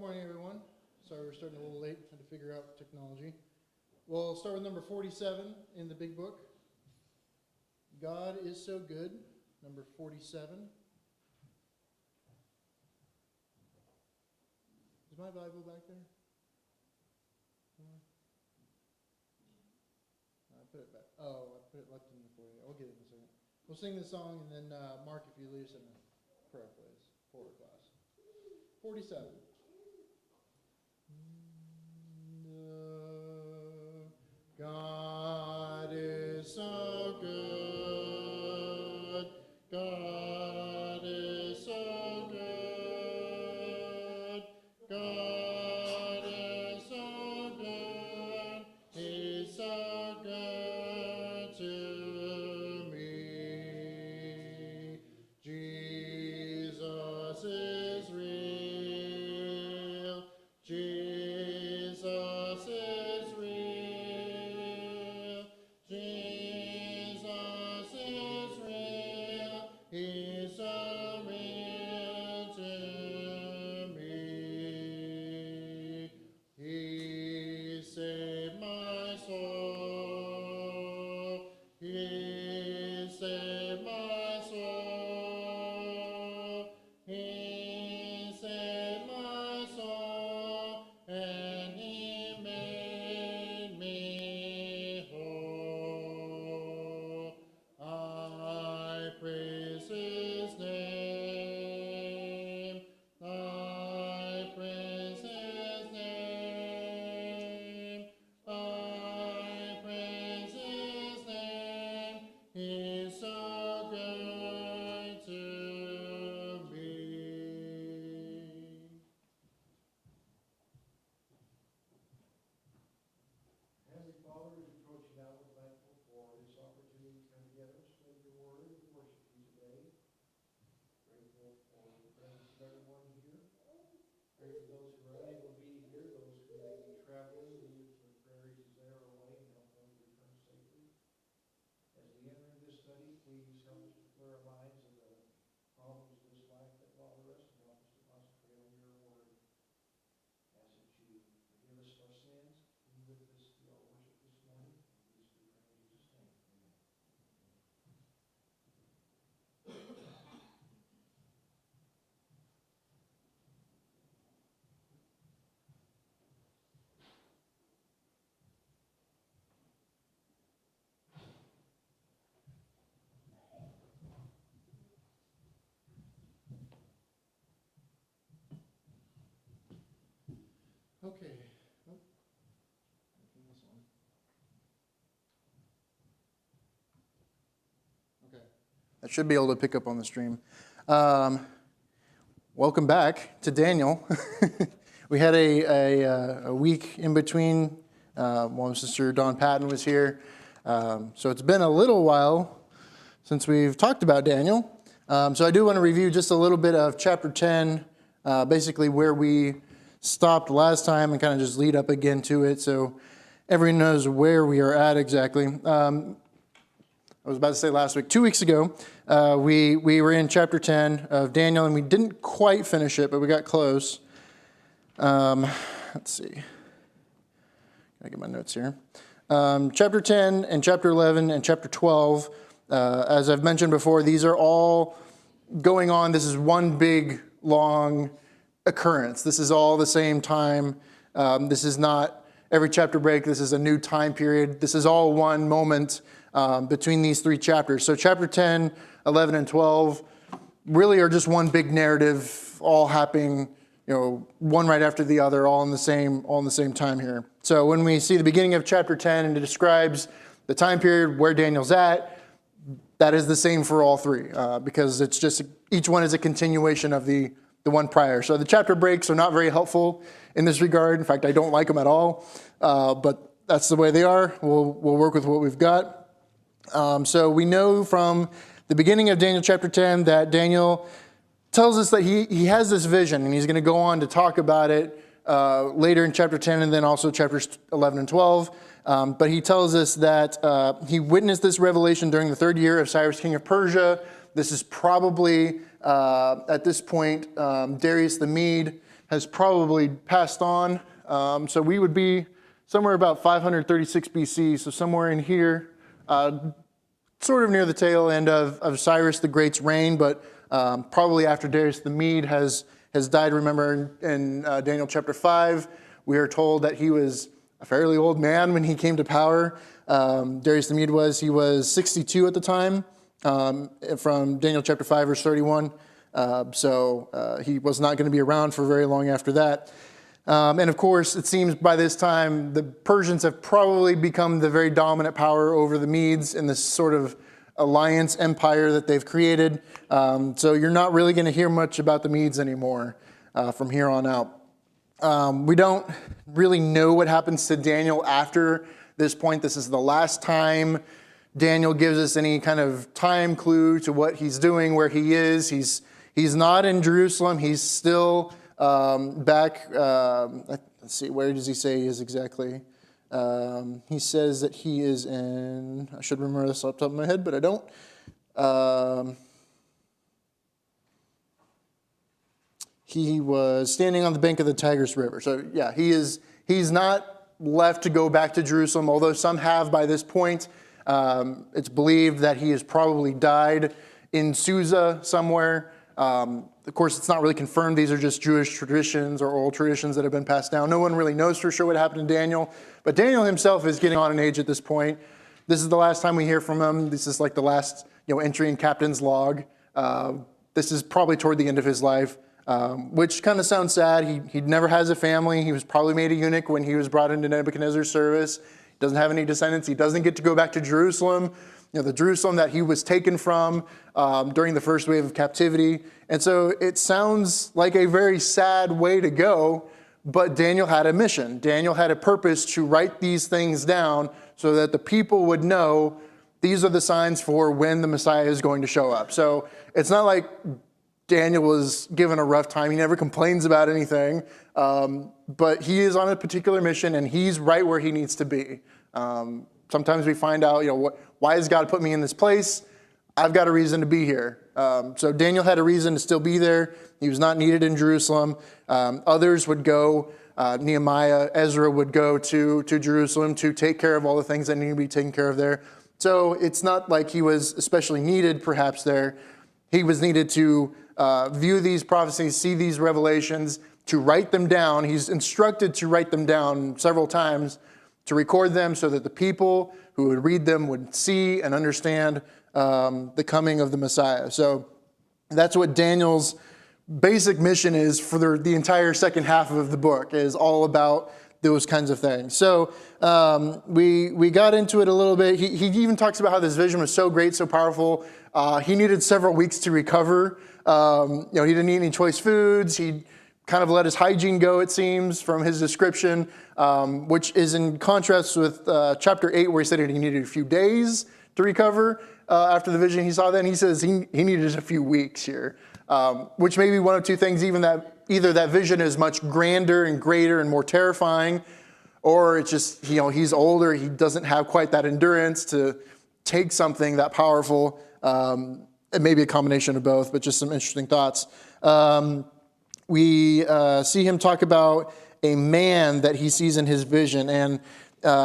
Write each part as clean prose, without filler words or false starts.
morning, everyone. Sorry we're starting a little late, trying to figure out technology. We'll start with number 47 in the big book. God is so good, number 47. Is my Bible back there? I put it back. Oh, I put it left in the 40. I'll get it in a second. We'll sing this song, and then Mark, if you lead us in a prayer, please, for our class. 47. God is so good. God is so good. God is so good. He's so good to me. Jesus is real. Jesus is real. Jesus is real. He's so real to me. He saved my soul. He saved my soul. He saved my soul. And he made me whole. I praise his name. I praise his name. I praise his name. He's so good to me. Heavenly Father, as we approach you now, we're thankful for this opportunity to come together, study your word, and worship you today. Grateful for the presence of everyone here. Pray for those who are unable to be here, those who may be traveling, leave for prayers as they are away, and help them to return safely. As we enter into this study, please help us to clear our minds of the problems of this life that bother us, and help us to concentrate on your word. Ask that you forgive us our sins. Be with us through our worship this morning. Please we pray in Jesus' name. Amen. Okay. Okay. I should be able to pick up on the stream. Welcome back to Daniel. We had a week in between while Sister Dawn Patton was here. So it's been a little while since we've talked about Daniel. So I do want to review just a little bit of chapter 10, basically where we stopped last time and kind of just lead up again to it so everyone knows where we are at exactly. I was about to say last week, 2 weeks ago, we were in chapter 10 of Daniel, and we didn't quite finish it, but we got close. Let's see. I get my notes here. Chapter 10 and chapter 11 and chapter 12, as I've mentioned before, these are all going on. This is one big, long occurrence. This is all the same time. This is not every chapter break. This is a new time period. This is all one moment between these three chapters. So chapter 10, 11, and 12 really are just one big narrative, all happening, one right after the other, all in the same time here. So when we see the beginning of chapter 10 and it describes the time period where Daniel's at, that is the same for all three because it's just each one is a continuation of the one prior. So the chapter breaks are not very helpful in this regard. In fact, I don't like them at all, but that's the way they are. We'll work with what we've got. So we know from the beginning of Daniel chapter 10 that Daniel tells us that he has this vision, and he's going to go on to talk about it later in chapter 10 and then also chapters 11 and 12. But he tells us that he witnessed this revelation during the 3rd year of Cyrus, king of Persia. This is probably, at this point, Darius the Mede has probably passed on. So we would be somewhere about 536 BC, so somewhere in here, sort of near the tail end of Cyrus the Great's reign, but probably after Darius the Mede has died. Remember in Daniel chapter 5, we are told that he was a fairly old man when he came to power. Darius the Mede he was 62 at the time, from Daniel chapter 5, verse 31. So he was not going to be around for very long after that. And of course, it seems by this time, the Persians have probably become the very dominant power over the Medes in this sort of alliance empire that they've created. So you're not really going to hear much about the Medes anymore from here on out. We don't really know what happens to Daniel after this point. This is the last time Daniel gives us any kind of time clue to what he's doing, where he is. He's not in Jerusalem. He's still back. Let's see, where does he say he is exactly? He says that he is in, I should remember this off the top of my head, but I don't. He was standing on the bank of the Tigris River. So yeah, he's not left to go back to Jerusalem, although some have by this point. It's believed that he has probably died in Susa somewhere. Of course, it's not really confirmed. These are just Jewish traditions or oral traditions that have been passed down. No one really knows for sure what happened to Daniel. But Daniel himself is getting on in age at this point. This is the last time we hear from him. This is like the last entry in Captain's log. This is probably toward the end of his life, which kind of sounds sad. He never has a family. He was probably made a eunuch when he was brought into Nebuchadnezzar's service. He doesn't have any descendants. He doesn't get to go back to Jerusalem. The Jerusalem that he was taken from during the first wave of captivity. And so it sounds like a very sad way to go, but Daniel had a mission. Daniel had a purpose to write these things down so that the people would know these are the signs for when the Messiah is going to show up. So it's not like Daniel was given a rough time. He never complains about anything, but he is on a particular mission and he's right where he needs to be. Sometimes we find out, why has God put me in this place? I've got a reason to be here. So Daniel had a reason to still be there. He was not needed in Jerusalem. Others would go. Nehemiah, Ezra would go to Jerusalem to take care of all the things that need to be taken care of there. So it's not like he was especially needed perhaps there. He was needed to view these prophecies, see these revelations, to write them down. He's instructed to write them down several times, to record them so that the people who would read them would see and understand the coming of the Messiah. So that's what Daniel's basic mission is for the entire second half of the book, is all about those kinds of things. So we got into it a little bit. He even talks about how this vision was so great, so powerful. He needed several weeks to recover. He didn't eat any choice foods. He kind of let his hygiene go, it seems, from his description, which is in contrast with chapter 8, where he said that he needed a few days to recover after the vision he saw then. He says he needed a few weeks here, which may be one of two things, either that vision is much grander and greater and more terrifying, or it's just, he's older, he doesn't have quite that endurance to take something that powerful. It may be a combination of both, but just some interesting thoughts. We see him talk about a man that he sees in his vision, and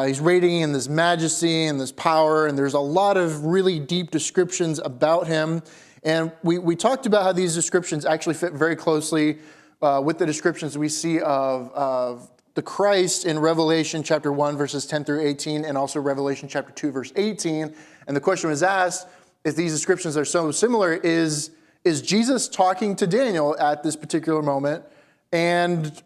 he's radiating in this majesty and this power, and there's a lot of really deep descriptions about him. And we talked about how these descriptions actually fit very closely with the descriptions we see of the Christ in Revelation chapter 1, verses 10 through 18, and also Revelation chapter 2, verse 18. And the question was asked, if these descriptions are so similar, is Jesus talking to Daniel at this particular moment? And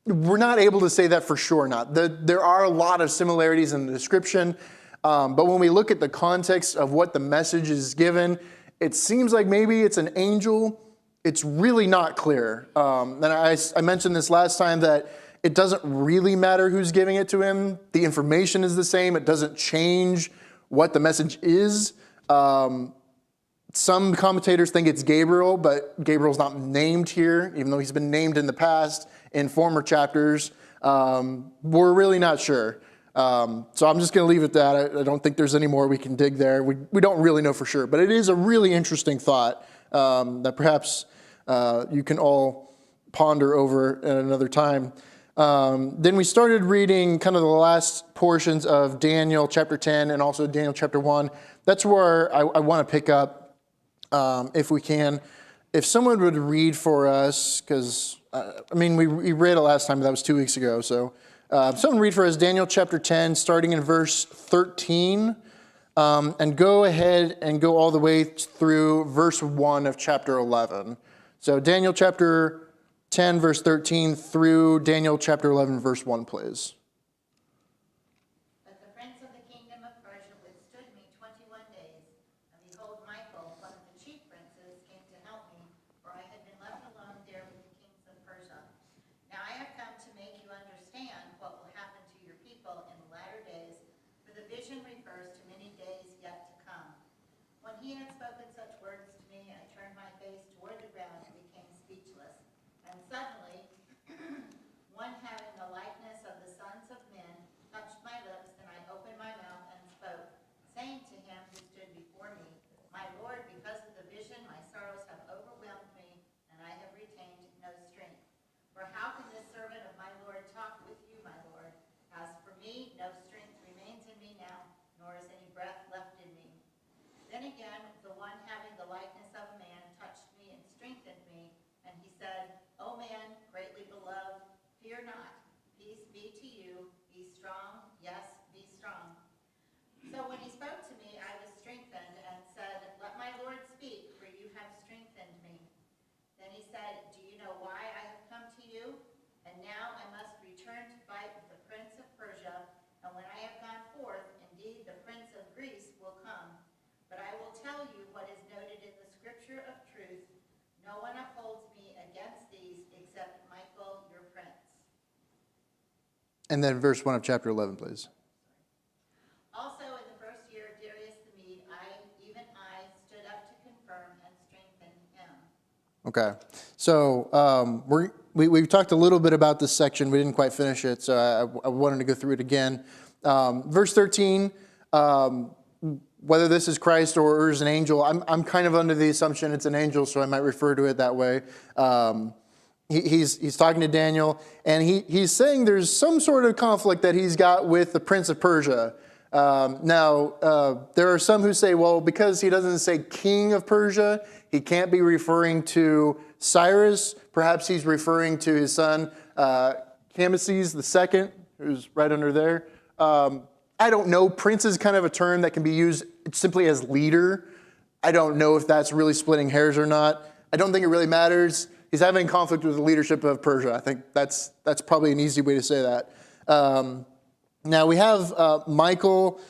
we're not able to say that for sure. There are a lot of similarities in the description, but when we look at the context of what the message is given, it seems like maybe it's an angel. It's really not clear. And I mentioned this last time that it doesn't really matter who's giving it to him. The information is the same. It doesn't change what the message is. Some commentators think it's Gabriel, but Gabriel's not named here, even though he's been named in the past in former chapters. We're really not sure. So I'm just going to leave it at that. I don't think there's any more we can dig there. We don't really know for sure, but it is a really interesting thought that perhaps you can all ponder over at another time. Then we started reading kind of the last portions of Daniel chapter 10 and also Daniel chapter 1. That's where I want to pick up, if we can. If someone would read for us, because, we read it last time, but that was 2 weeks ago. So someone read for us Daniel chapter 10, starting in verse 13, and go ahead and go all the way through verse 1 of chapter 11. So Daniel chapter 10, verse 13 through Daniel chapter 11, verse 1, please. But the prince of the kingdom of Persia withstood me 21 days, and behold, Michael, one of the chief princes, came to help me, for I had been left alone there with the kings of Persia. Now I have come to make you understand what will happen to your people in the latter days, for the vision refers to many days yet to come. When he had spoken such words to me, I turned my face toward the ground and became speechless. And suddenly, one having the likeness of the sons of men touched my lips, and I opened my mouth and spoke, saying to him who stood before me, My Lord, because of the vision, my sorrows have overwhelmed me, and I have retained no strength. For how can this servant of my Lord talk with you, my Lord? As for me, no strength remains in me now, nor is any breath left in me. Then again, the one having the likeness of a man touched me and strengthened me, and he said, O man, greatly beloved, fear not. Peace be to you. Be strong. Yes, be strong. So when he spoke to me, I was strengthened and said, Let my Lord speak, for you have strengthened me. Then he said, Do you know why I have come to you? And now I must return to fight with the prince of Persia, and when I have gone forth, indeed the prince of Greece will come. But I will tell you what is noted in the scripture of truth. No one upholds me against these except Michael, your prince. And then verse 1 of chapter 11, please. Also in the first year of Darius the Mede, even I, stood up to confirm and strengthen him. Okay. So we've talked a little bit about this section. We didn't quite finish it, so I wanted to go through it again. Verse 13, whether this is Christ or is an angel, I'm kind of under the assumption it's an angel, so I might refer to it that way. He's talking to Daniel, and he's saying there's some sort of conflict that he's got with the prince of Persia. Now, there are some who say, well, because he doesn't say king of Persia, he can't be referring to Cyrus. Perhaps he's referring to his son, Cambyses II, who's right under there. I don't know. Prince is kind of a term that can be used simply as leader. I don't know if that's really splitting hairs or not. I don't think it really matters. He's having conflict with the leadership of Persia. I think that's probably an easy way to say that. Now we have Michael,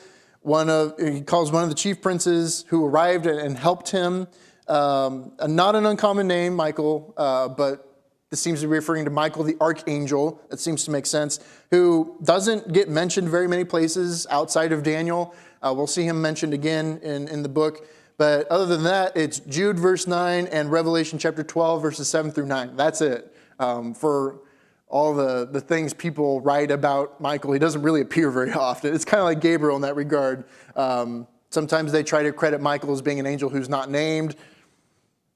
he calls one of the chief princes who arrived and helped him. Not an uncommon name, Michael, but this seems to be referring to Michael the archangel. That seems to make sense, who doesn't get mentioned very many places outside of Daniel. We'll see him mentioned again in the book. But other than that, it's Jude verse 9 and Revelation chapter 12 verses 7 through 9. That's it. For all the things people write about Michael, he doesn't really appear very often. It's kind of like Gabriel in that regard. Sometimes they try to credit Michael as being an angel who's not named.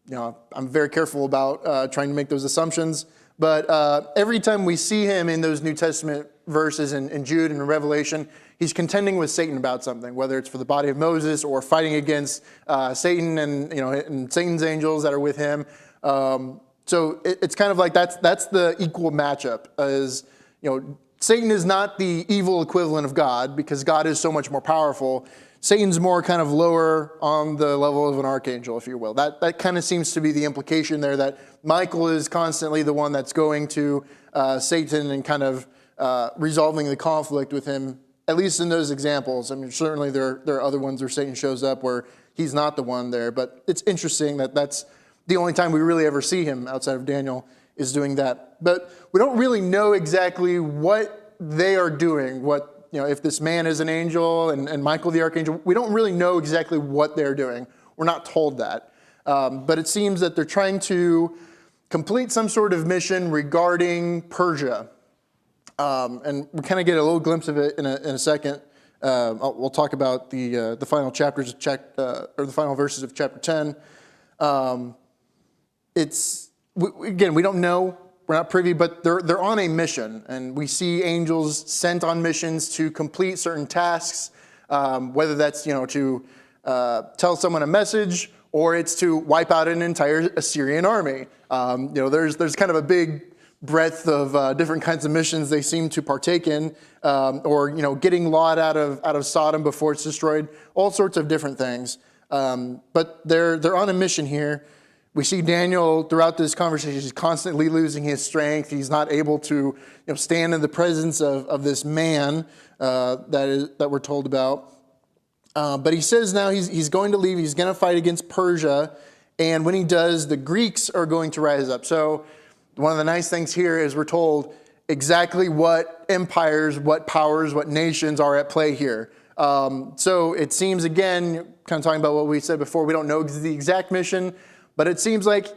I'm very careful about trying to make those assumptions. But every time we see him in those New Testament verses in Jude and in Revelation, he's contending with Satan about something, whether it's for the body of Moses or fighting against Satan and Satan's angels that are with him. So it's kind of like that's the equal matchup. Satan is not the evil equivalent of God because God is so much more powerful. Satan's more kind of lower on the level of an archangel, if you will. That kind of seems to be the implication there, that Michael is constantly the one that's going to Satan and kind of resolving the conflict with him, at least in those examples. I mean, certainly there are other ones where Satan shows up where he's not the one there. But it's interesting that that's the only time we really ever see him outside of Daniel is doing that. But we don't really know exactly what they are doing, if this man is an angel and Michael the archangel. We don't really know exactly what they're doing. We're not told that. But it seems that they're trying to complete some sort of mission regarding Persia. And we kind of get a little glimpse of it in a second. We'll talk about the final chapters of or the final verses of chapter 10. We don't know privy, but they're on a mission, and we see angels sent on missions to complete certain tasks, whether that's to tell someone a message or it's to wipe out an entire Assyrian army. There's kind of a big breadth of different kinds of missions they seem to partake in, or getting Lot out of Sodom before it's destroyed. All sorts of different things, but they're on a mission here. We see Daniel throughout this conversation. He's constantly losing his strength. He's not able to stand in the presence of this man that we're told about. But he says now he's going to leave. He's going to fight against Persia. And when he does, the Greeks are going to rise up. So one of the nice things here is we're told exactly what empires, what powers, what nations are at play here. So it seems, again, kind of talking about what we said before, we don't know the exact mission, but it seems like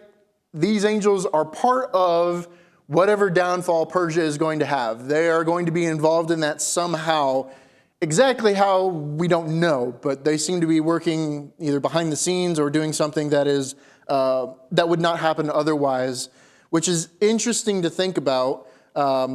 these angels are part of whatever downfall Persia is going to have. They are going to be involved in that somehow. Exactly how, we don't know, but they seem to be working either behind the scenes or doing something that would not happen otherwise, which is interesting to think about,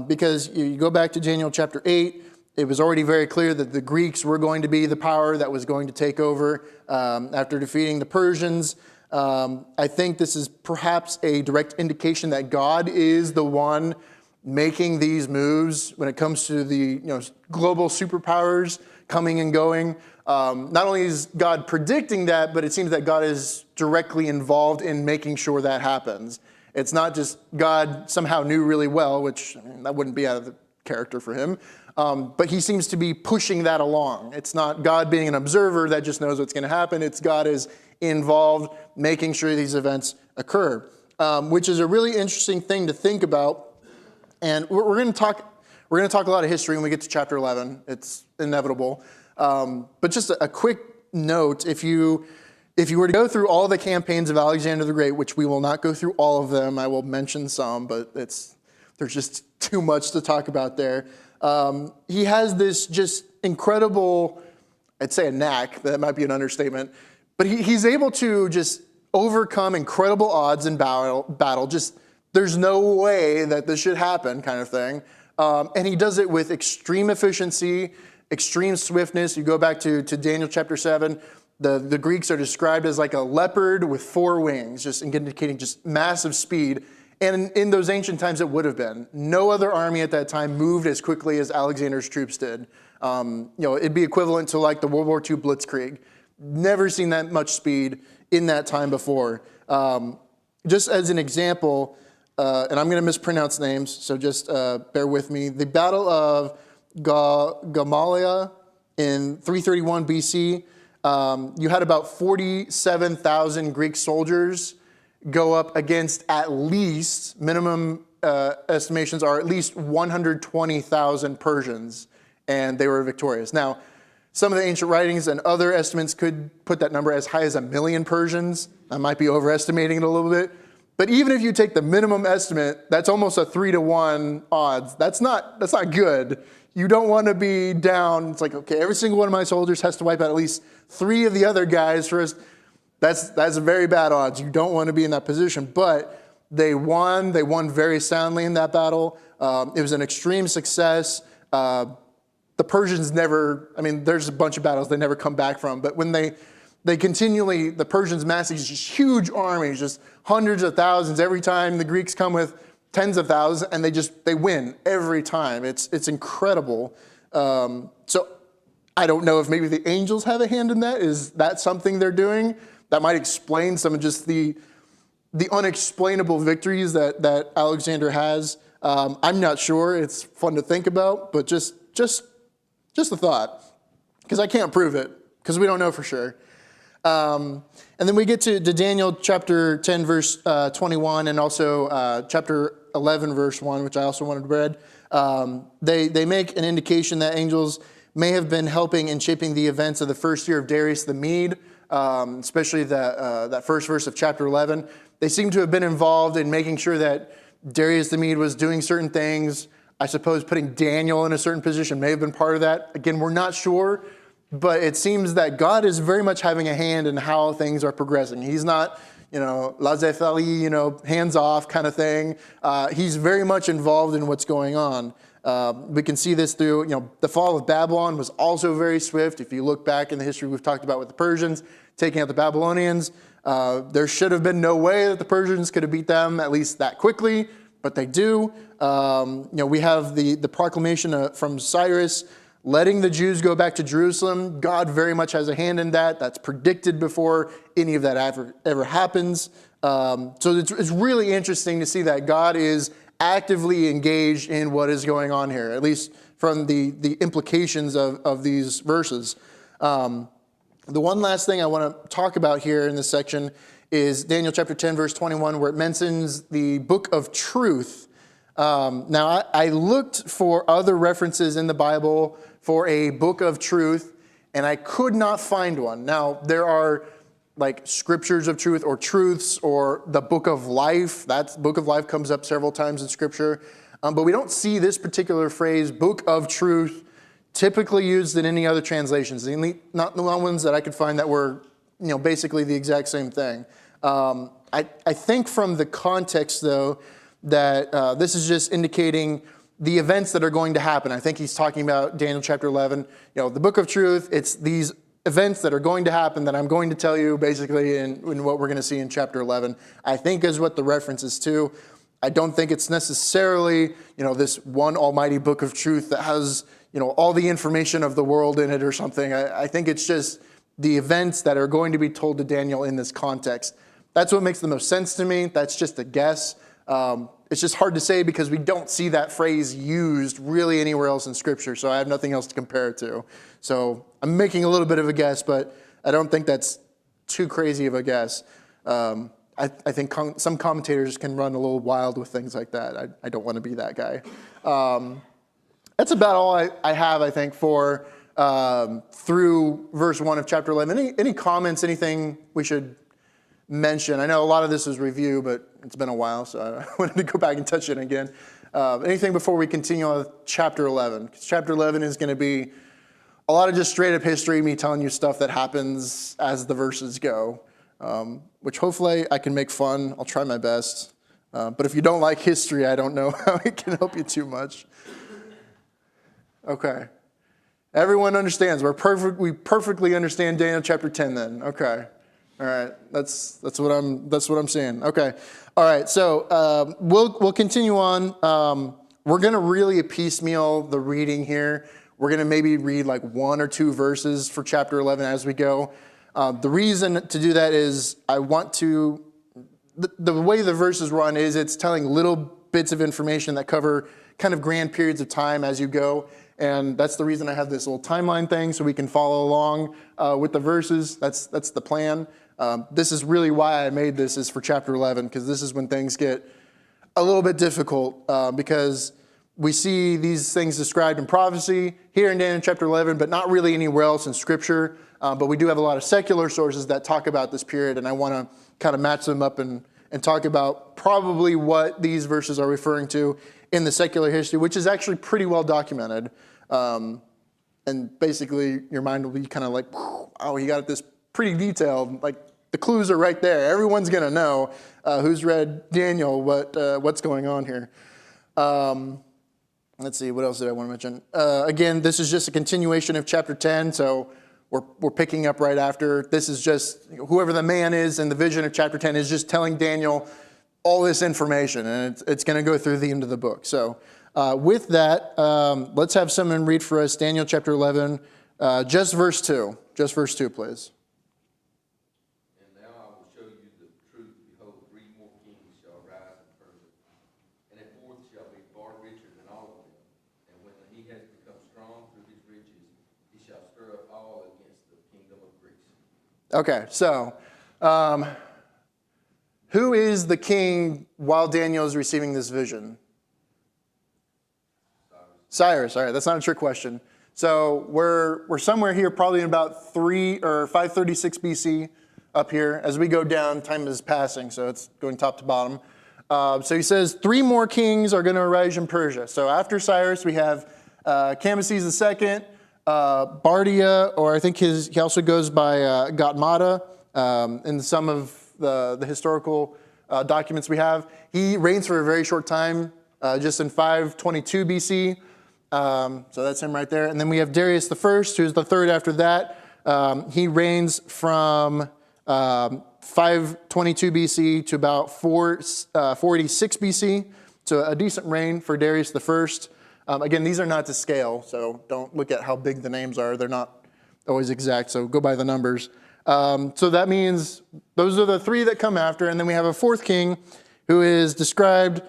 because you go back to Daniel chapter 8, it was already very clear that the Greeks were going to be the power that was going to take over after defeating the Persians. I think this is perhaps a direct indication that God is the one making these moves when it comes to the global superpowers coming and going. Not only is God predicting that, but it seems that God is directly involved in making sure that happens. It's not just God somehow knew really well, which that wouldn't be out of the character for him, but he seems to be pushing that along. It's not God being an observer that just knows what's going to happen. It's God is involved making sure these events occur, which is a really interesting thing to think about. And we're going to talk a lot of history when we get to chapter 11. It's inevitable. But just a quick note, if you were to go through all the campaigns of Alexander the Great, which we will not go through all of them, I will mention some, but there's just too much to talk about there. He has this just incredible, I'd say a knack, that might be an understatement, but he's able to just overcome incredible odds in battle. Just there's no way that this should happen kind of thing. And he does it with extreme efficiency, extreme swiftness. You go back to Daniel chapter 7, the Greeks are described as like a leopard with 4 wings, just indicating just massive speed. And in those ancient times, it would have been. No other army at that time moved as quickly as Alexander's troops did. It'd be equivalent to like the World War II Blitzkrieg. Never seen that much speed in that time before. Just as an example, and I'm going to mispronounce names, so just bear with me. The Battle of Gamaliel in 331 BC, you had about 47,000 Greek soldiers go up against at least, minimum estimations are at least 120,000 Persians, and they were victorious. Now, some of the ancient writings and other estimates could put that number as high as 1 million Persians. I might be overestimating it a little bit. But even if you take the minimum estimate, that's almost a 3-to-1 odds. That's not good. You don't want to be down. It's like, okay, every single one of my soldiers has to wipe out at least 3 of the other guys for us. That's very bad odds. You don't want to be in that position. But they won. They won very soundly in that battle. It was an extreme success. The Persians never, there's a bunch of battles they never come back from. But when they continually, the Persians mass these huge armies, just hundreds of thousands every time. The Greeks come with tens of thousands, and they win every time. It's incredible. So I don't know if maybe the angels have a hand in that. Is that something they're doing? That might explain some of just the unexplainable victories that Alexander has. I'm not sure. It's fun to think about, but just a thought, because I can't prove it, because we don't know for sure. And then we get to Daniel chapter 10, verse 21, and also chapter 11, verse 1, which I also wanted read. They make an indication that angels may have been helping in shaping the events of the first year of Darius the Mede, especially that first verse of chapter 11. They seem to have been involved in making sure that Darius the Mede was doing certain things. I suppose putting Daniel in a certain position may have been part of that. Again, we're not sure, but it seems that God is very much having a hand in how things are progressing. He's not laissez-faire, hands off kind of thing. He's very much involved in what's going on. We can see this through, the fall of Babylon was also very swift. If you look back in the history we've talked about with the Persians, taking out the Babylonians, there should have been no way that the Persians could have beat them, at least that quickly, but they do. We have the proclamation from Cyrus letting the Jews go back to Jerusalem. God very much has a hand in that. That's predicted before any of that ever happens. So it's really interesting to see that God is actively engaged in what is going on here, at least from the implications of these verses. The one last thing I want to talk about here in this section is Daniel chapter 10, verse 21, where it mentions the book of truth. Now, I looked for other references in the Bible for a book of truth, and I could not find one. Now, there are like scriptures of truth or truths or the book of life. That book of life comes up several times in scripture. But we don't see this particular phrase, book of truth, typically used in any other translations. Not the ones that I could find that were, basically the exact same thing. I think from the context, though, that this is just indicating the events that are going to happen. I think he's talking about Daniel chapter 11. The book of truth, it's these events that are going to happen that I'm going to tell you basically in what we're going to see in chapter 11, I think is what the reference is to. I don't think it's necessarily, this one almighty book of truth that has, all the information of the world in it or something. I think it's just the events that are going to be told to Daniel in this context. That's what makes the most sense to me. That's just a guess. It's just hard to say because we don't see that phrase used really anywhere else in Scripture, so I have nothing else to compare it to. So I'm making a little bit of a guess, but I don't think that's too crazy of a guess. I think some commentators can run a little wild with things like that. I don't want to be that guy. That's about all I have, I think, for through verse 1 of chapter 11. Any comments, anything we should mention? I know a lot of this is review, but it's been a while, so I wanted to go back and touch it again. Anything before we continue on with chapter 11? Because chapter 11 is going to be a lot of just straight up history, me telling you stuff that happens as the verses go, which hopefully I can make fun. I'll try my best. But if you don't like history, I don't know how it can help you too much. Okay. Everyone understands. We perfectly understand Daniel chapter 10 then. Okay. All right. That's what I'm saying. Okay. All right. So we'll continue on. We're going to really piecemeal the reading here. We're going to maybe read like 1 or 2 verses for chapter 11 as we go. The reason to do that is I want to, the way the verses run is it's telling little bits of information that cover kind of grand periods of time as you go. And that's the reason I have this little timeline thing so we can follow along with the verses. That's the plan. This is really why I made this is for chapter 11, because this is when things get a little bit difficult because we see these things described in prophecy here in Daniel chapter 11, but not really anywhere else in Scripture. But we do have a lot of secular sources that talk about this period, and I want to kind of match them up and talk about probably what these verses are referring to in the secular history, which is actually pretty well documented. And basically, your mind will be kind of like, oh, he got this pretty detailed. Like, the clues are right there. Everyone's going to know who's read Daniel what's going on here. Let's see, what else did I want to mention? Again, this is just a continuation of chapter 10, so we're picking up right after. This is just, whoever the man is in the vision of chapter 10 is just telling Daniel all this information, and it's going to go through the end of the book. So with that, let's have someone read for us Daniel chapter 11, just verse 2. Just verse 2, please. And now I will show you the truth. Behold, 3 more kings shall rise in Persia, and a 4th shall be far richer than all of them. And when he has become strong through his riches, he shall stir up all against the kingdom of Greece. Okay, so who is the king while Daniel is receiving this vision? Cyrus. All right, that's not a trick question. So we're somewhere here, probably in about 536 BC up here. As we go down, time is passing, so it's going top to bottom. So he says 3 more kings are going to arise in Persia. So after Cyrus, we have Cambyses II, Bardia, or I think he also goes by Gautmata, and some of the historical documents we have. He reigns for a very short time, just in 522 BC. So that's him right there. And then we have Darius the First, who's the third after that. He reigns from 522 BC to about 486 BC. So a decent reign for Darius the First. Again, these are not to scale, so don't look at how big the names are. They're not always exact, so go by the numbers. So that means those are the three that come after, and then we have a fourth king who is described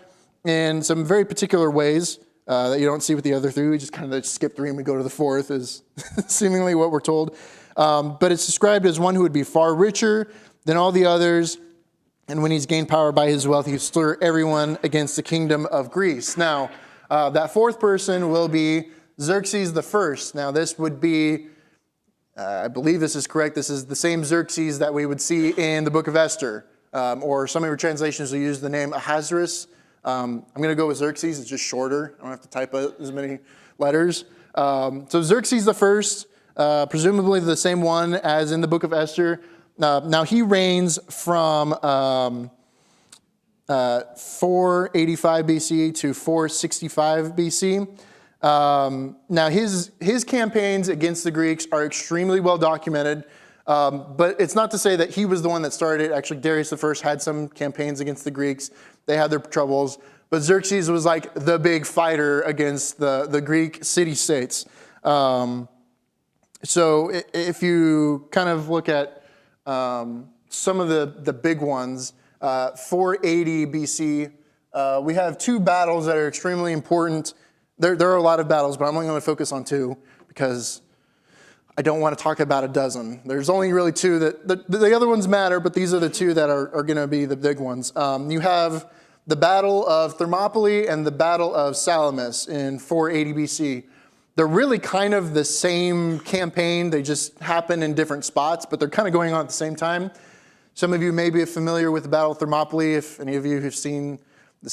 in some very particular ways that you don't see with the other three. We just kind of skip three and we go to the fourth is seemingly what we're told. But it's described as one who would be far richer than all the others, and when he's gained power by his wealth, he would stir everyone against the kingdom of Greece. Now, that fourth person will be Xerxes the First. Now, this would be, I believe this is correct, this is the same Xerxes that we would see in the book of Esther, or some of your translations will use the name Ahasuerus. I'm going to go with Xerxes. It's just shorter. I don't have to type out as many letters. So Xerxes the First, presumably the same one as in the book of Esther. Now, he reigns from 485 BC to 465 BC. Now, his campaigns against the Greeks are extremely well documented, but it's not to say that he was the one that started. Actually, Darius the First had some campaigns against the Greeks. They had their troubles, but Xerxes was like the big fighter against the Greek city-states. So if you kind of look at some of the big ones, 480 BC, we have two battles that are extremely important. There are a lot of battles, but I'm only going to focus on two because I don't want to talk about a dozen. There's only really two that the other ones matter, but these are the two that are going to be the big ones. You have the Battle of Thermopylae and the Battle of Salamis in 480 BC. They're really kind of the same campaign. They just happen in different spots, but they're kind of going on at the same time. Some of you may be familiar with the Battle of Thermopylae, if any of you have seen the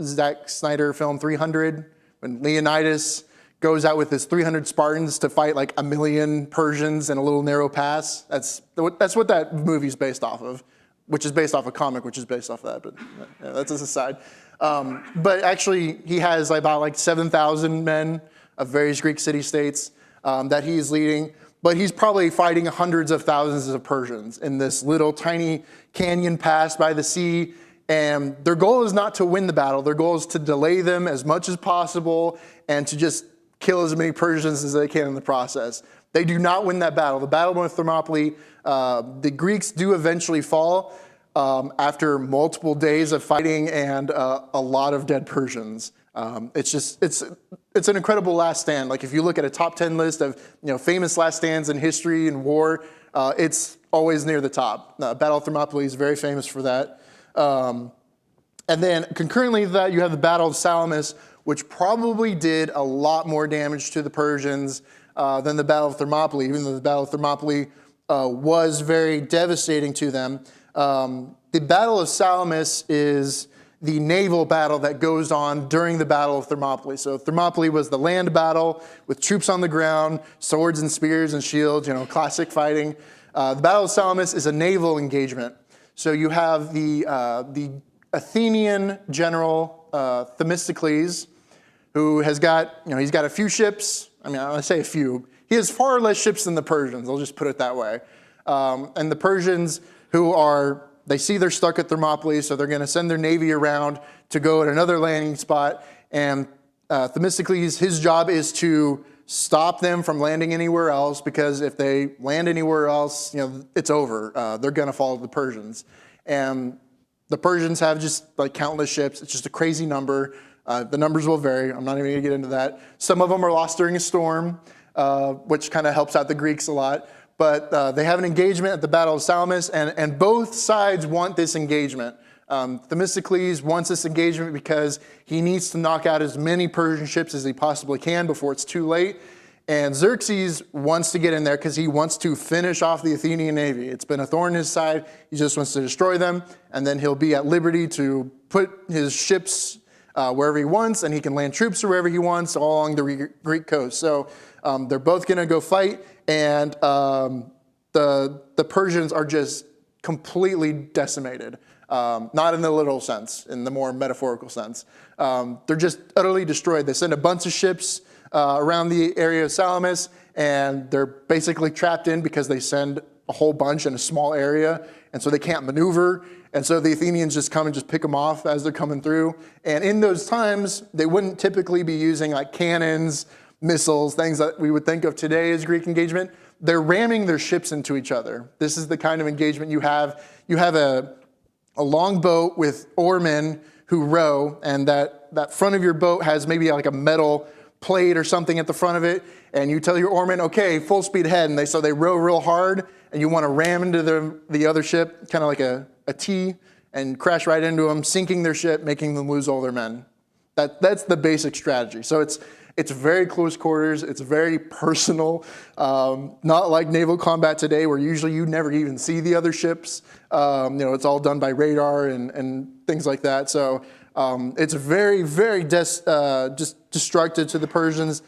Zack Snyder film 300, when Leonidas goes out with his 300 Spartans to fight like 1 million Persians in a little narrow pass. That's what that movie's based off of, which is based off a comic, which is based off that, but yeah, that's as a side. But actually, he has about like 7,000 men of various Greek city-states that he's leading, but he's probably fighting hundreds of thousands of Persians in this little tiny canyon pass by the sea, and their goal is not to win the battle. Their goal is to delay them as much as possible and to just kill as many Persians as they can in the process. They do not win that battle. The Battle of Thermopylae, the Greeks do eventually fall after multiple days of fighting and a lot of dead Persians. It's an incredible last stand. Like if you look at a top 10 list of famous last stands in history and war, it's always near the top. Battle of Thermopylae is very famous for that. And then concurrently to that, you have the Battle of Salamis, which probably did a lot more damage to the Persians than the Battle of Thermopylae, even though the Battle of Thermopylae was very devastating to them. The Battle of Salamis is the naval battle that goes on during the Battle of Thermopylae. So Thermopylae was the land battle with troops on the ground, swords and spears and shields, classic fighting. The Battle of Salamis is a naval engagement. So you have the Athenian general Themistocles, who has got, he's got a few ships. I mean, I say a few. He has far less ships than the Persians. I'll just put it that way. And the Persians, they see they're stuck at Thermopylae, so they're going to send their navy around to go at another landing spot. And Themistocles, his job is to stop them from landing anywhere else, because if they land anywhere else, it's over. They're going to follow the Persians. And the Persians have just like countless ships. It's just a crazy number. The numbers will vary. I'm not even going to get into that. Some of them are lost during a storm, which kind of helps out the Greeks a lot. But they have an engagement at the Battle of Salamis, and both sides want this engagement. Themistocles wants this engagement because he needs to knock out as many Persian ships as he possibly can before it's too late. And Xerxes wants to get in there because he wants to finish off the Athenian navy. It's been a thorn in his side. He just wants to destroy them, and then he'll be at liberty to put his ships wherever he wants, and he can land troops wherever he wants all along the Greek coast. So they're both going to go fight, and the Persians are just completely decimated. Not in the literal sense, in the more metaphorical sense. They're just utterly destroyed. They send a bunch of ships around the area of Salamis, and they're basically trapped in because they send a whole bunch in a small area, and so they can't maneuver. And so the Athenians just come and just pick them off as they're coming through. And in those times, they wouldn't typically be using like cannons, missiles, things that we would think of today as Greek engagement. They're ramming their ships into each other. This is the kind of engagement you have. You have a long boat with oarmen who row, and that front of your boat has maybe like a metal plate or something at the front of it, and you tell your oarmen, okay, full speed ahead, and they row real hard, and you want to ram into the other ship, kind of like a T, and crash right into them, sinking their ship, making them lose all their men. That's the basic strategy. So it's very close quarters. It's very personal. Not like naval combat today, where usually you never even see the other ships. It's all done by radar and things like that. So it's very, very just destructive to the Persians.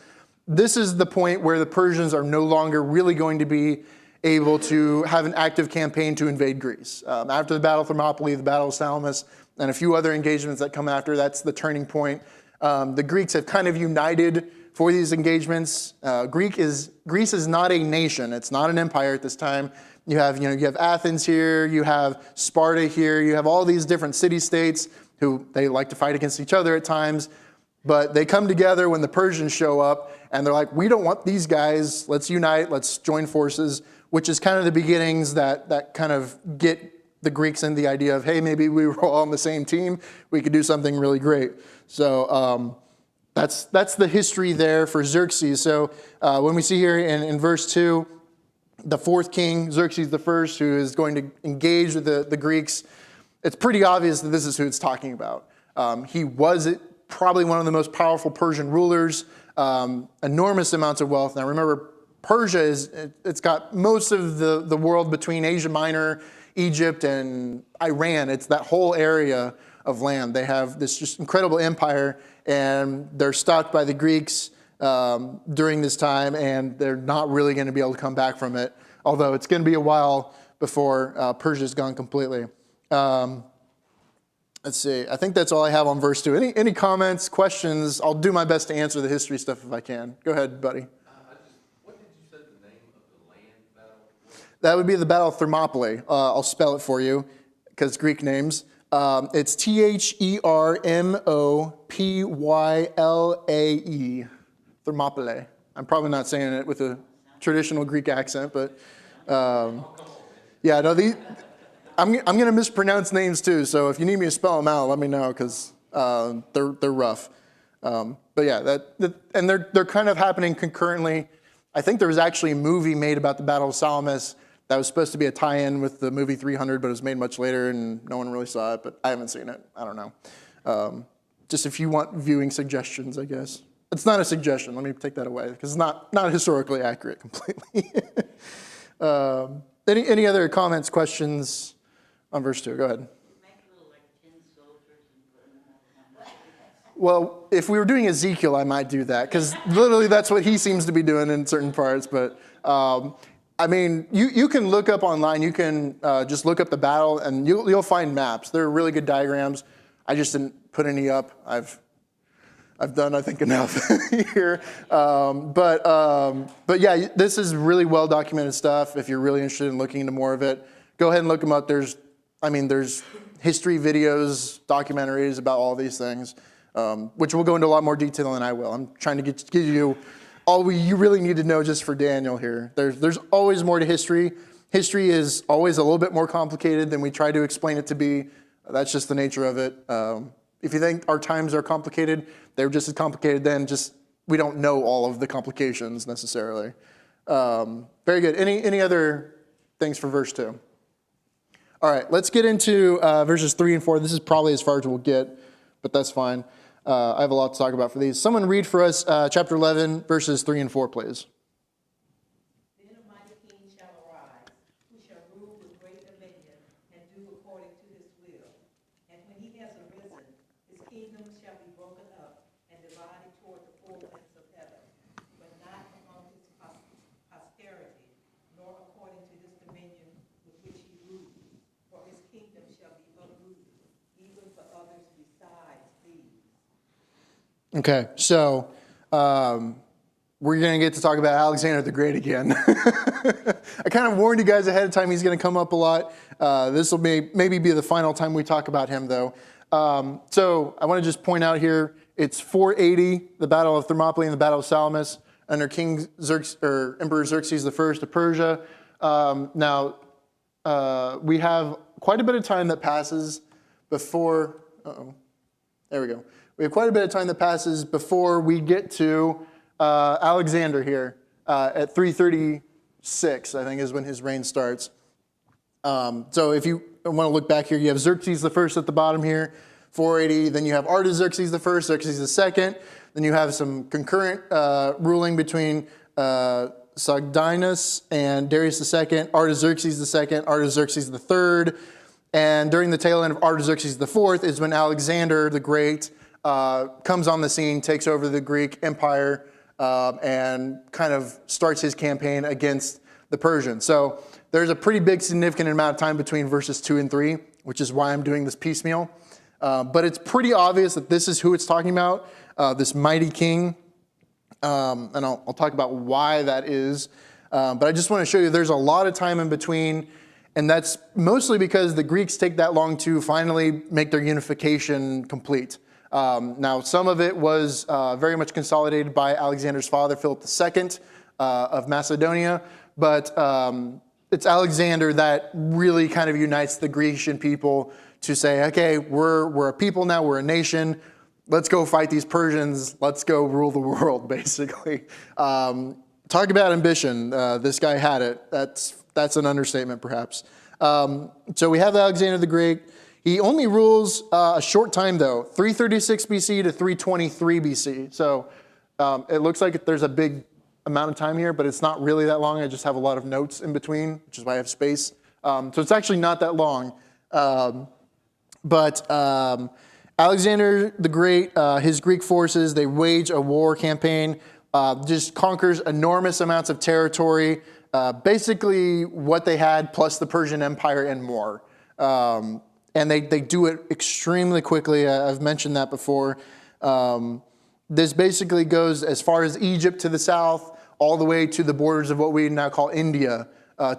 This is the point where the Persians are no longer really going to be able to have an active campaign to invade Greece. After the Battle of Thermopylae, the Battle of Salamis, and a few other engagements that come after, that's the turning point. The Greeks have kind of united for these engagements. Greece is not a nation. It's not an empire at this time. You have Athens here, you have Sparta here, you have all these different city-states who they like to fight against each other at times, but they come together when the Persians show up, and they're like, we don't want these guys, let's unite, let's join forces, which is kind of the beginnings that kind of get the Greeks in the idea of, hey, maybe we were all on the same team, we could do something really great. So that's the history there for Xerxes. So when we see here in verse 2, the fourth king, Xerxes the first, who is going to engage with the Greeks, it's pretty obvious that this is who it's talking about. He was probably one of the most powerful Persian rulers, enormous amounts of wealth. Now remember, Persia it's got most of the world between Asia Minor, Egypt, and Iran. It's that whole area of land. They have this just incredible empire, and they're stopped by the Greeks during this time, and they're not really going to be able to come back from it, although it's going to be a while before Persia's gone completely. Let's see. I think that's all I have on verse 2. Any comments, questions? I'll do my best to answer the history stuff if I can. Go ahead, buddy. What did you say the name of the land battle was? That would be the Battle of Thermopylae. I'll spell it for you because Greek names. It's Thermopylae. Thermopylae. I'm probably not saying it with a traditional Greek accent, but yeah, no, I'm going to mispronounce names too. So if you need me to spell them out, let me know because they're rough. But yeah, and they're kind of happening concurrently. I think there was actually a movie made about the Battle of Salamis that was supposed to be a tie-in with the movie 300, but it was made much later, and no one really saw it. But I haven't seen it. I don't know. Just if you want viewing suggestions, I guess. It's not a suggestion. Let me take that away because it's not historically accurate completely. Any other comments, questions on verse 2? Go ahead. Well, if we were doing Ezekiel, I might do that because literally that's what he seems to be doing in certain parts. But I mean, you can look up online. You can just look up the battle, and you'll find maps. They're really good diagrams. I just didn't put any up. I've done, I think, enough here. But yeah, this is really well documented stuff. If you're really interested in looking into more of it, go ahead and look them up. There's history videos, documentaries about all these things, which will go into a lot more detail than I will. I'm trying to give you all you really need to know just for Daniel here. There's always more to history. History is always a little bit more complicated than we try to explain it to be. That's just the nature of it. If you think our times are complicated, they're just as complicated then, just we don't know all of the complications necessarily. Very good. Any other things for verse 2? All right, let's get into verses 3 and 4. This is probably as far as we'll get, but that's fine. I have a lot to talk about for these. Someone read for us chapter 11, verses 3 and 4, please. Then a mighty king shall arise, who shall rule with great dominion and do according to his will. And when he has arisen, his kingdom shall be broken up and divided toward the four winds of heaven, but not among his posterity, nor according to his dominion with which he rules. Okay, so we're going to get to talk about Alexander the Great again. I kind of warned you guys ahead of time he's going to come up a lot. This will maybe be the final time we talk about him, though. So I want to just point out here, it's 480, the Battle of Thermopylae and the Battle of Salamis, under Emperor Xerxes I of Persia. Now, we have quite a bit of time that passes before, there we go. We have quite a bit of time that passes before we get to Alexander here at 336, I think is when his reign starts. So if you want to look back here, you have Xerxes I at the bottom here, 480. Then you have Artaxerxes I, Xerxes II. Then you have some concurrent ruling between Sogdianus and Darius II, Artaxerxes II, Artaxerxes III. And during the tail end of Artaxerxes IV is when Alexander the Great comes on the scene, takes over the Greek Empire, and kind of starts his campaign against the Persians. So there's a pretty big significant amount of time between verses 2 and 3, which is why I'm doing this piecemeal. But it's pretty obvious that this is who it's talking about, this mighty king. And I'll talk about why that is. But I just want to show you there's a lot of time in between. And that's mostly because the Greeks take that long to finally make their unification complete. Now, some of it was very much consolidated by Alexander's father, Philip II of Macedonia. But it's Alexander that really kind of unites the Grecian people to say, okay, we're a people now, we're a nation. Let's go fight these Persians. Let's go rule the world, basically. Talk about ambition. This guy had it. That's an understatement, perhaps. So we have Alexander the Great. He only rules a short time, though, 336 BC to 323 BC. So it looks like there's a big amount of time here, but it's not really that long. I just have a lot of notes in between, which is why I have space. So it's actually not that long. But Alexander the Great, his Greek forces, they wage a war campaign, just conquers enormous amounts of territory, basically what they had plus the Persian Empire and more. And they do it extremely quickly. I've mentioned that before. This basically goes as far as Egypt to the south, all the way to the borders of what we now call India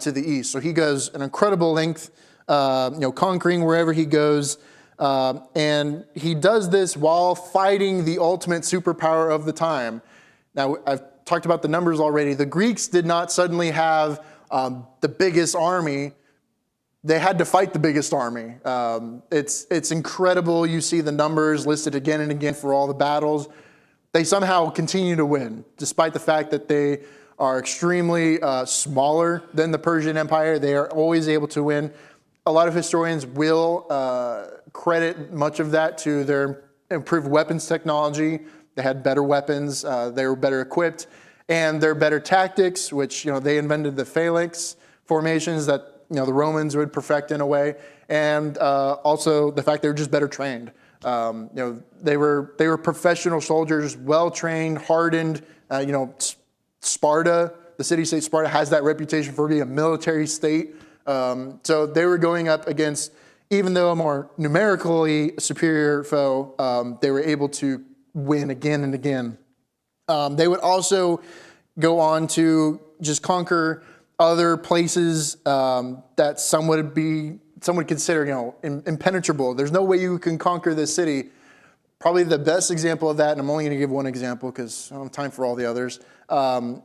to the east. So he goes an incredible length, conquering wherever he goes. And he does this while fighting the ultimate superpower of the time. Now, I've talked about the numbers already. The Greeks did not suddenly have the biggest army. They had to fight the biggest army. It's incredible. You see the numbers listed again and again for all the battles. They somehow continue to win, despite the fact that they are extremely smaller than the Persian Empire. They are always able to win. A lot of historians will credit much of that to their improved weapons technology. They had better weapons. They were better equipped. And their better tactics, which they invented the phalanx formations that the Romans would perfect in a way, and also the fact they were just better trained. They were professional soldiers, well trained, hardened. Sparta, the city-state Sparta, has that reputation for being a military state. So they were going up against, even though a more numerically superior foe, they were able to win again and again. They would also go on to just conquer other places that some would consider, impenetrable. There's no way you can conquer this city. Probably the best example of that, and I'm only going to give one example because I don't have time for all the others,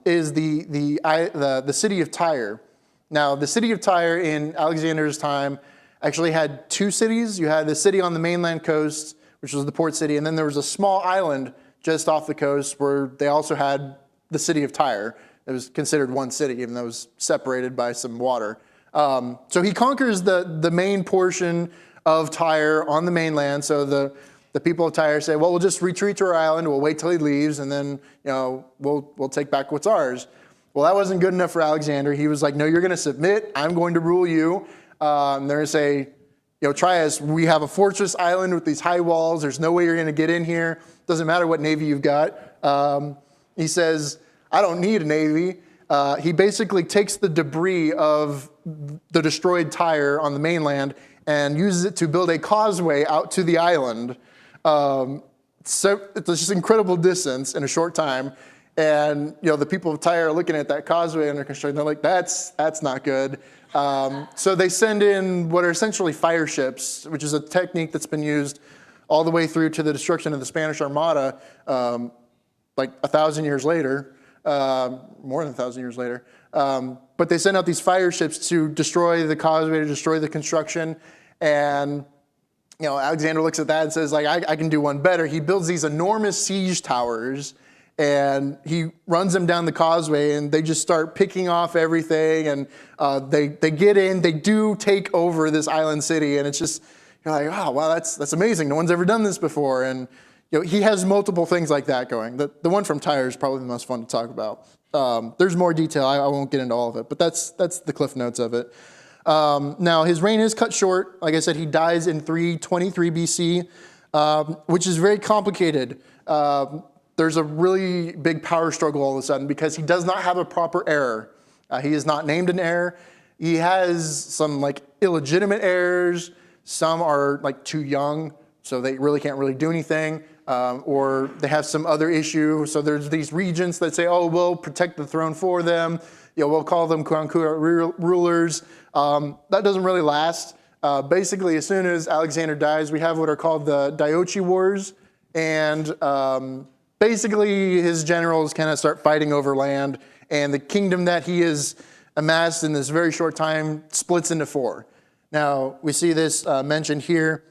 is the city of Tyre. Now, the city of Tyre in Alexander's time actually had two cities. You had the city on the mainland coast, which was the port city, and then there was a small island just off the coast where they also had the city of Tyre. It was considered one city, even though it was separated by some water. So he conquers the main portion of Tyre on the mainland. So the people of Tyre say, well, we'll just retreat to our island. We'll wait till he leaves, and then we'll take back what's ours. Well, that wasn't good enough for Alexander. He was like, no, you're going to submit. I'm going to rule you. And they're going to say, try us. We have a fortress island with these high walls. There's no way you're going to get in here. Doesn't matter what navy you've got. He says, I don't need a navy. He basically takes the debris of the destroyed Tyre on the mainland and uses it to build a causeway out to the island. So it's just incredible distance in a short time. And, the people of Tyre are looking at that causeway under construction. They're like, that's not good. So they send in what are essentially fire ships, which is a technique that's been used all the way through to the destruction of the Spanish Armada, like 1,000 years later, more than 1,000 years later. But they send out these fire ships to destroy the causeway, to destroy the construction. And, Alexander looks at that and says, like, I can do one better. He builds these enormous siege towers, and he runs them down the causeway, and they just start picking off everything. And they get in, they do take over this island city, and it's just, you're like, oh, wow, that's amazing. No one's ever done this before. And he has multiple things like that going. The one from Tyre is probably the most fun to talk about. There's more detail. I won't get into all of it, but that's the cliff notes of it. Now, his reign is cut short. Like I said, he dies in 323 BC, which is very complicated. There's a really big power struggle all of a sudden because he does not have a proper heir. He is not named an heir. He has some illegitimate heirs. Some are too young, so they really can't really do anything. Or they have some other issue. So there's these regents that say, oh, we'll protect the throne for them. We'll call them rulers. That doesn't really last. Basically, as soon as Alexander dies, we have what are called the Diochi Wars. And basically, his generals kind of start fighting over land. And the kingdom that he has amassed in this very short time splits into four. Now, we see this mentioned here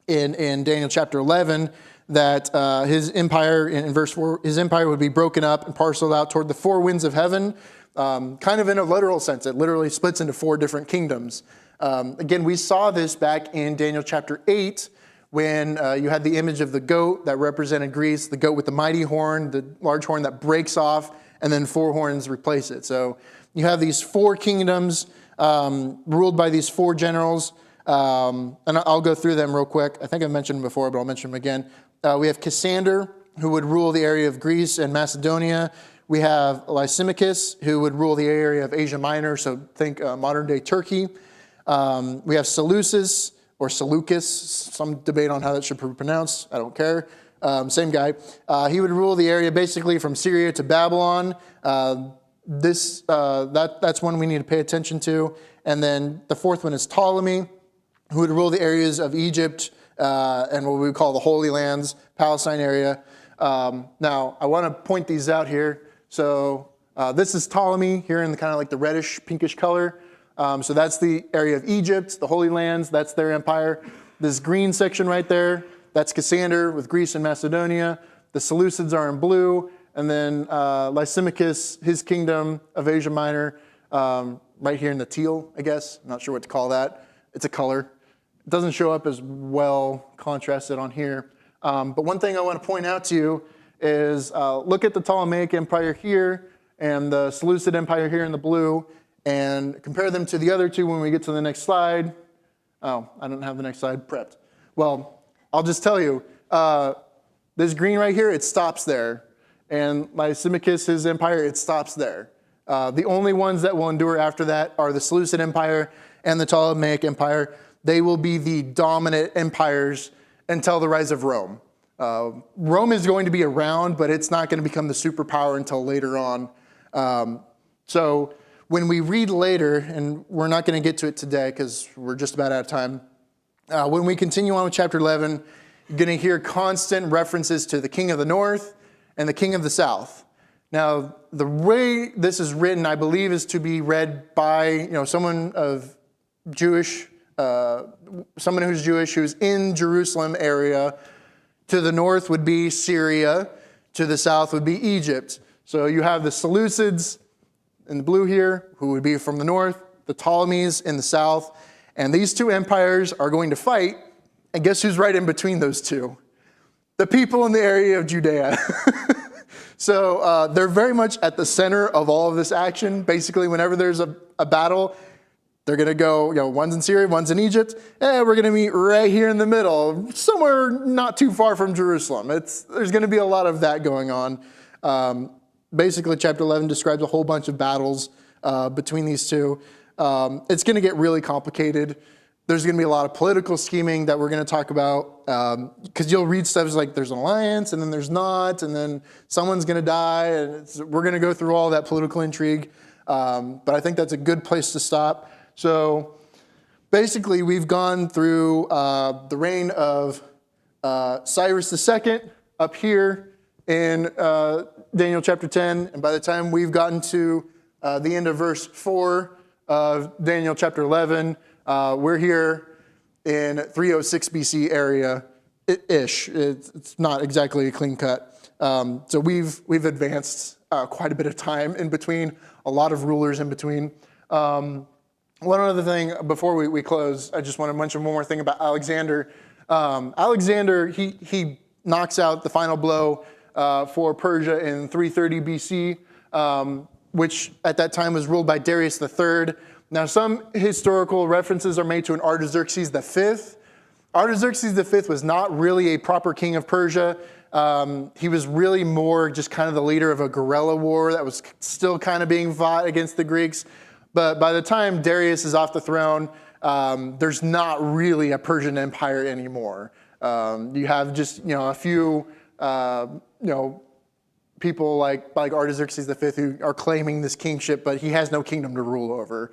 in Daniel chapter 11, that his empire, in verse 4, his empire would be broken up and parceled out toward the four winds of heaven, kind of in a literal sense. It literally splits into four different kingdoms. Again, we saw this back in Daniel chapter 8, when you had the image of the goat that represented Greece, the goat with the mighty horn, the large horn that breaks off, and then four horns replace it. So you have these four kingdoms ruled by these four generals. And I'll go through them real quick. I think I've mentioned them before, but I'll mention them again. We have Cassander, who would rule the area of Greece and Macedonia. We have Lysimachus, who would rule the area of Asia Minor, so think modern-day Turkey. We have Seleucus, or Seleucus, some debate on how that should be pronounced. I don't care. Same guy. He would rule the area basically from Syria to Babylon. That's one we need to pay attention to. And then the fourth one is Ptolemy, who would rule the areas of Egypt and what we would call the Holy Lands, Palestine area. Now, I want to point these out here. So this is Ptolemy here in the kind of the reddish, pinkish color. So that's the area of Egypt, the Holy Lands. That's their empire. This green section right there, that's Cassander with Greece and Macedonia. The Seleucids are in blue. And then Lysimachus, his kingdom of Asia Minor, right here in the teal, I guess. I'm not sure what to call that. It's a color. It doesn't show up as well contrasted on here. But one thing I want to point out to you is look at the Ptolemaic Empire here and the Seleucid Empire here in the blue, and compare them to the other two when we get to the next slide. Oh, I don't have the next slide prepped. Well, I'll just tell you, this green right here, it stops there. And Lysimachus, his empire, it stops there. The only ones that will endure after that are the Seleucid Empire and the Ptolemaic Empire. They will be the dominant empires until the rise of Rome. Rome is going to be around, but it's not going to become the superpower until later on. So when we read later, and we're not going to get to it today because we're just about out of time, when we continue on with chapter 11, you're going to hear constant references to the king of the north and the king of the south. Now, the way this is written, I believe, is to be read by someone of Jewish, someone who's Jewish, who's in Jerusalem area. To the north would be Syria. To the south would be Egypt. So you have the Seleucids in the blue here, who would be from the north, the Ptolemies in the south, and these two empires are going to fight, and guess who's right in between those two? The people in the area of Judea. So they're very much at the center of all of this action. Basically, whenever there's a battle, they're going to go, one's in Syria, one's in Egypt, and we're going to meet right here in the middle, somewhere not too far from Jerusalem. There's going to be a lot of that going on. Basically, chapter 11 describes a whole bunch of battles between these two. It's going to get really complicated. There's going to be a lot of political scheming that we're going to talk about, because you'll read stuff like there's an alliance and then there's not, and then someone's going to die, and we're going to go through all that political intrigue. But I think that's a good place to stop. So basically, we've gone through the reign of Cyrus II up here in Daniel chapter 10, and by the time we've gotten to the end of verse 4 of Daniel chapter 11, we're here in 306 BC area-ish. It's not exactly a clean cut. So we've advanced quite a bit of time in between, a lot of rulers in between. One other thing before we close, I just want to mention one more thing about Alexander. Alexander, he knocks out the final blow for Persia in 330 BC, which at that time was ruled by Darius III. Now, some historical references are made to an Artaxerxes V. Artaxerxes V was not really a proper king of Persia. He was really more just kind of the leader of a guerrilla war that was still kind of being fought against the Greeks. But by the time Darius is off the throne, there's not really a Persian empire anymore. You have just, a few, people like Artaxerxes V who are claiming this kingship, but he has no kingdom to rule over.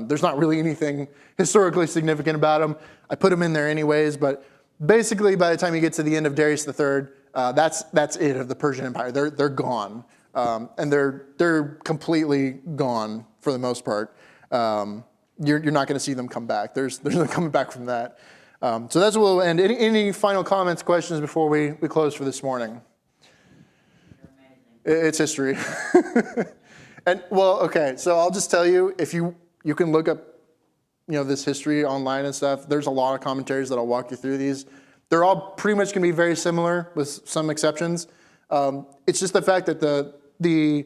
There's not really anything historically significant about him. I put him in there anyways, but basically by the time you get to the end of Darius III, that's it of the Persian Empire. They're gone, and they're completely gone for the most part. You're not going to see them come back. There's no coming back from that. So that's where we'll end. Any final comments, questions before we close for this morning? It's history. And well, okay, so I'll just tell you, if you can look up, this history online and stuff, there's a lot of commentaries that'll walk you through these. They're all pretty much going to be very similar with some exceptions. It's just the fact that the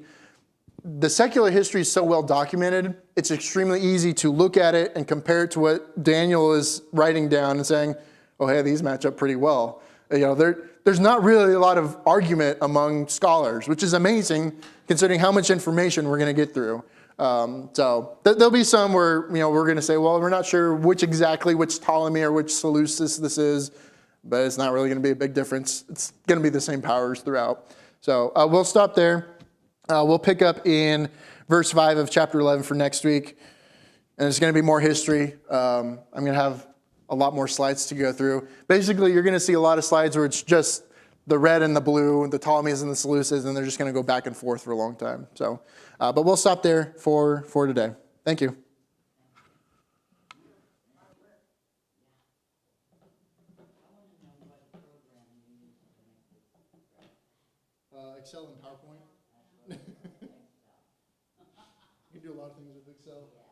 secular history is so well documented, it's extremely easy to look at it and compare it to what Daniel is writing down and saying, oh, hey, these match up pretty well. There's not really a lot of argument among scholars, which is amazing considering how much information we're going to get through. So there'll be some where we're going to say, well, we're not sure which Ptolemy or which Seleucus this is, but it's not really going to be a big difference. It's going to be the same powers throughout. So we'll stop there. We'll pick up in verse 5 of chapter 11 for next week, and it's going to be more history. I'm going to have a lot more slides to go through. Basically, you're going to see a lot of slides where it's just the red and the blue, the Ptolemies and the Seleucids, and they're just going to go back and forth for a long time. So, but we'll stop there for today. Thank you. Excel and PowerPoint. You can do a lot of things with Excel.